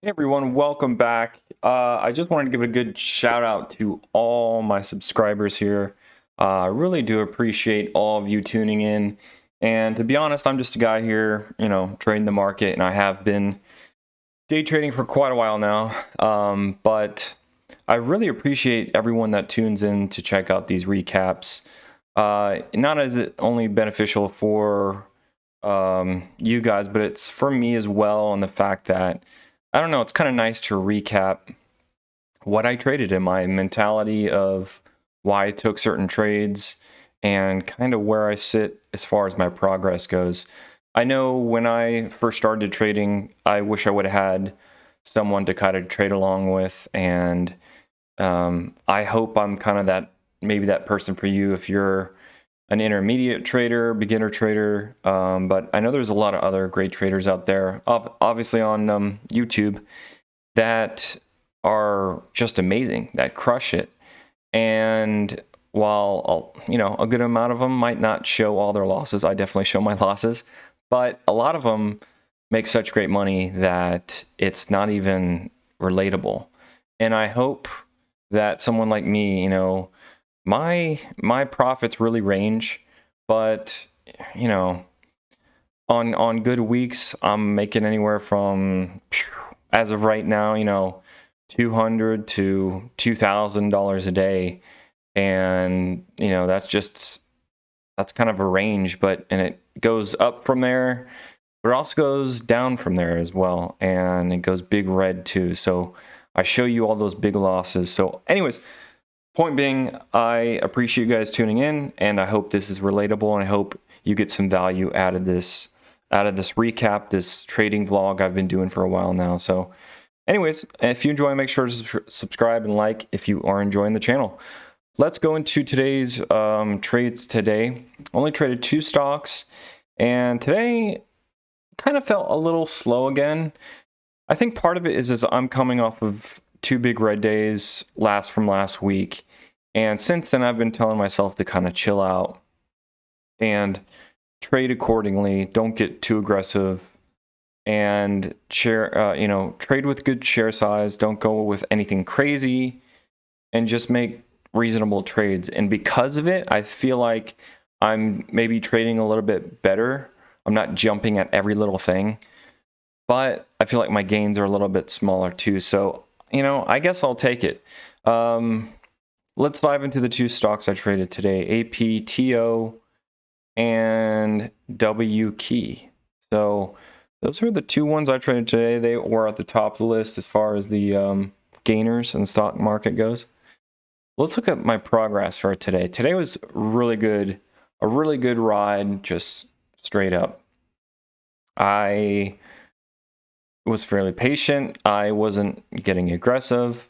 Hey everyone, welcome back. I just wanted to give a good shout out to all my subscribers here. I really do appreciate all of you tuning in. And to be honest, I'm just a guy here, trading the market, and I have been day trading for quite a while now. But I really appreciate everyone that tunes in to check out these recaps. Not as it only beneficial for you guys, but it's for me as well, on the fact that I don't know, it's kind of nice to recap what I traded and my mentality of why I took certain trades and kind of where I sit as far as my progress goes. I know when I first started trading, I wish I would have had someone to kind of trade along with, and I hope I'm kind of maybe that person for you if you're an intermediate trader, beginner trader. But I know there's a lot of other great traders out there, obviously on YouTube, that are just amazing, that crush it. And while a good amount of them might not show all their losses, I definitely show my losses, but a lot of them make such great money that it's not even relatable. And I hope that someone like me, my profits really range, but on good weeks I'm making anywhere from, as of right now, $200 to $2,000 a day. And that's kind of a range, and it goes up from there, but it also goes down from there as well, and it goes big red too. So I show you all those big losses. So anyways, point being, I appreciate you guys tuning in, and I hope this is relatable, and I hope you get some value out of this recap, this trading vlog I've been doing for a while now. So anyways, if you enjoy, make sure to subscribe and like if you are enjoying the channel. Let's go into today's trades today. Only traded 2 stocks, and today kind of felt a little slow again. I think part of it is I'm coming off of 2 big red days from last week, and since then I've been telling myself to kind of chill out and trade accordingly. Don't get too aggressive, and trade with good share size. Don't go with anything crazy, and just make reasonable trades. And because of it, I feel like I'm maybe trading a little bit better. I'm not jumping at every little thing, but I feel like my gains are a little bit smaller too. So, I guess I'll take it. Let's dive into the 2 stocks I traded today, APTO and WKEY. So those are the 2 ones I traded today. They were at the top of the list as far as the gainers in the stock market goes. Let's look at my progress for today. Today was really good, a really good ride, just straight up. I was fairly patient. I wasn't getting aggressive,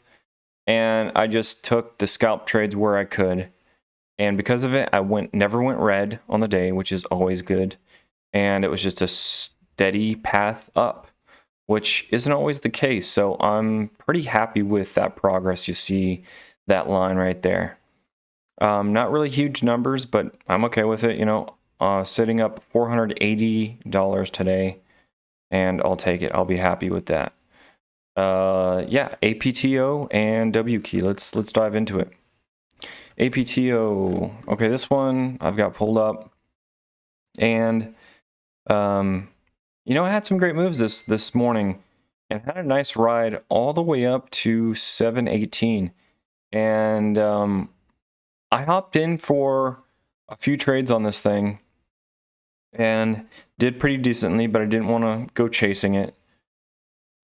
and I just took the scalp trades where I could. And because of it, I never went red on the day, which is always good. And it was just a steady path up, which isn't always the case. So I'm pretty happy with that progress. You see that line right there. Not really huge numbers, but I'm okay with it. Sitting up $480 today, and I'll take it. I'll be happy with that. Yeah, APTO and WKEY. Let's dive into it. APTO. Okay, this one I've got pulled up, and I had some great moves this morning, and had a nice ride all the way up to 718. And I hopped in for a few trades on this thing and did pretty decently, but I didn't want to go chasing it.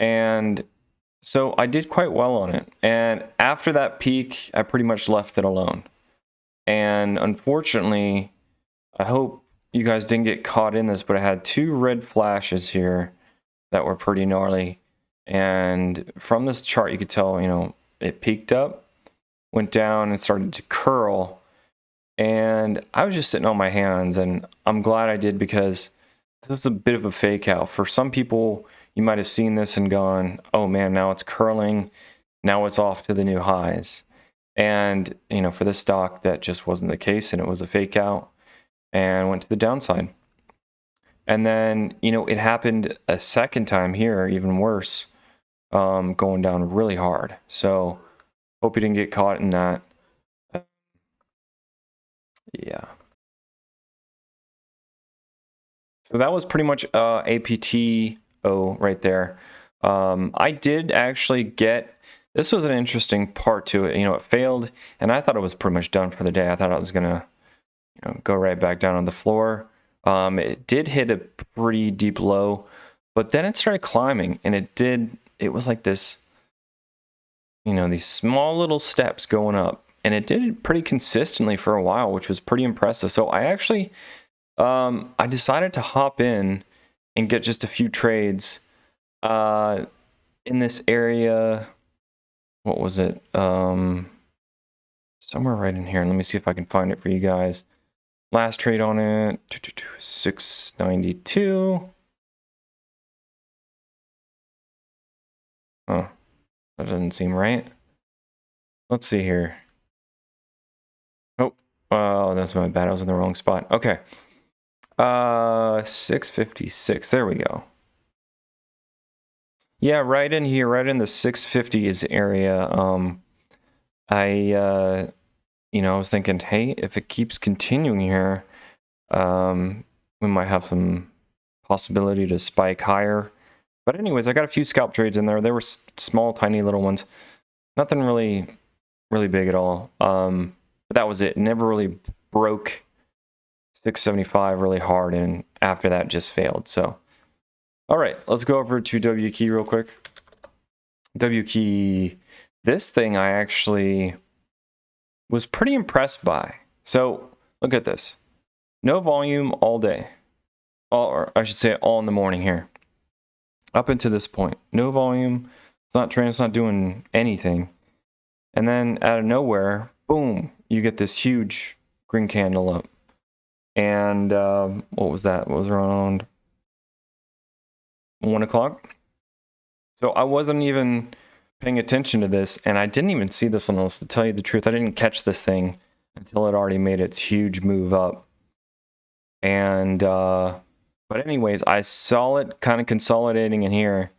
And so I did quite well on it. And after that peak, I pretty much left it alone. And unfortunately, I hope you guys didn't get caught in this, but I had 2 red flashes here that were pretty gnarly. And from this chart, you could tell, it peaked up, went down, and started to curl. And I was just sitting on my hands, and I'm glad I did, because this was a bit of a fake out. For some people, you might have seen this and gone, oh man, now it's curling, now it's off to the new highs. And for this stock, that just wasn't the case, and it was a fake out and went to the downside. And then it happened a second time here, even worse. going down really hard. So hope you didn't get caught in that. Yeah. So that was pretty much APTO right there. I did actually get, this was an interesting part to it. You know, it failed, and I thought it was pretty much done for the day. I thought I was gonna, you know, go right back down on the floor. It did hit a pretty deep low, but then it started climbing, and it was like this, you know, these small little steps going up, and it did it pretty consistently for a while, which was pretty impressive. So I actually, I decided to hop in and get just a few trades in this area. What was it? Somewhere right in here. Let me see if I can find it for you guys. Last trade on it, 692. Oh, that doesn't seem right. Let's see here. Oh, that's my bad. I was in the wrong spot. Okay. 656. There we go. Yeah, right in here, right in the 650s area. You know, I was thinking, hey, if it keeps continuing here, we might have some possibility to spike higher. But anyways, I got a few scalp trades in there. They were small, tiny little ones. Nothing really big at all. But that was it. Never really broke 675 really hard, and after that just failed. So, all right, let's go over to WKEY real quick. WKEY, this thing I actually was pretty impressed by. So look at this. No volume all day. Or I should say all in the morning here. Up until this point. No volume. It's not trading, it's not doing anything. And then out of nowhere, boom, you get this huge green candle up. And what was that? What was around 1 o'clock? So I wasn't even paying attention to this, and I didn't even see this on those. To tell you the truth, I didn't catch this thing until it already made its huge move up. And but anyways, I saw it kind of consolidating in here,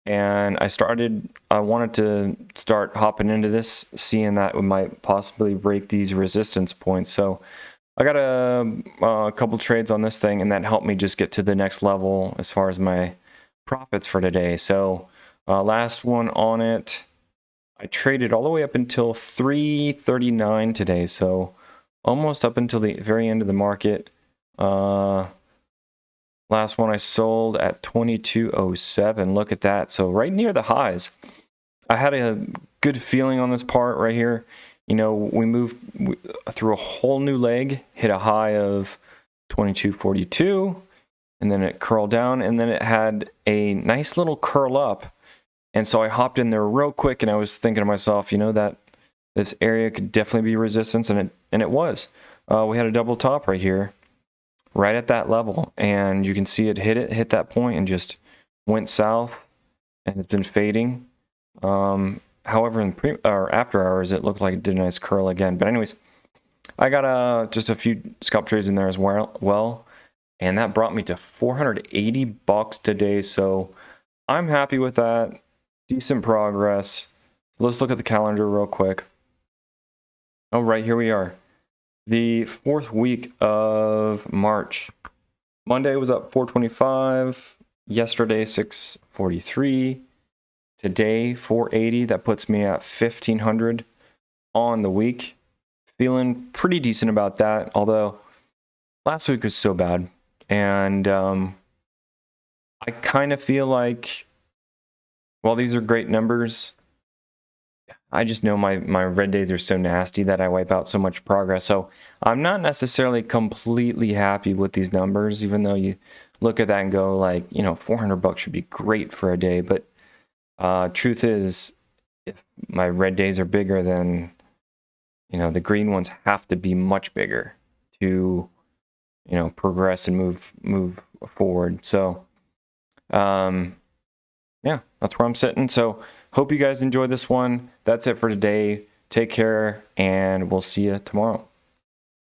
and I wanted to start hopping into this, seeing that we might possibly break these resistance points. So I got a couple trades on this thing, and that helped me just get to the next level as far as my profits for today. So last one on it, I traded all the way up until 339 today, so almost up until the very end of the market. Last one I sold at 2207. Look at that. So right near the highs. I had a good feeling on this part right here. You know, we moved through a whole new leg, hit a high of 2242, and then it curled down, and then it had a nice little curl up. And so I hopped in there real quick, and I was thinking to myself, you know, that this area could definitely be resistance, and it was. We had a double top right here, right at that level, and you can see it hit that point and just went south, and it's been fading. However, in after hours, it looked like it did a nice curl again. But anyways, I got just a few scalp trades in there as well, and that brought me to $480 today. So I'm happy with that. Decent progress. Let's look at the calendar real quick. Oh, right, here we are. The 4th week of March. Monday was up 425. Yesterday, 643. Today, 480. That puts me at 1,500 on the week. Feeling pretty decent about that, although last week was so bad. And I kind of feel like, while these are great numbers, I just know my red days are so nasty that I wipe out so much progress. So I'm not necessarily completely happy with these numbers, even though you look at that and go like, you know, $400 should be great for a day. But truth is, if my red days are bigger, then, you know, the green ones have to be much bigger to, you know, progress and move forward. So yeah, that's where I'm sitting. So hope you guys enjoyed this one. That's it for today. Take care, and we'll see you tomorrow.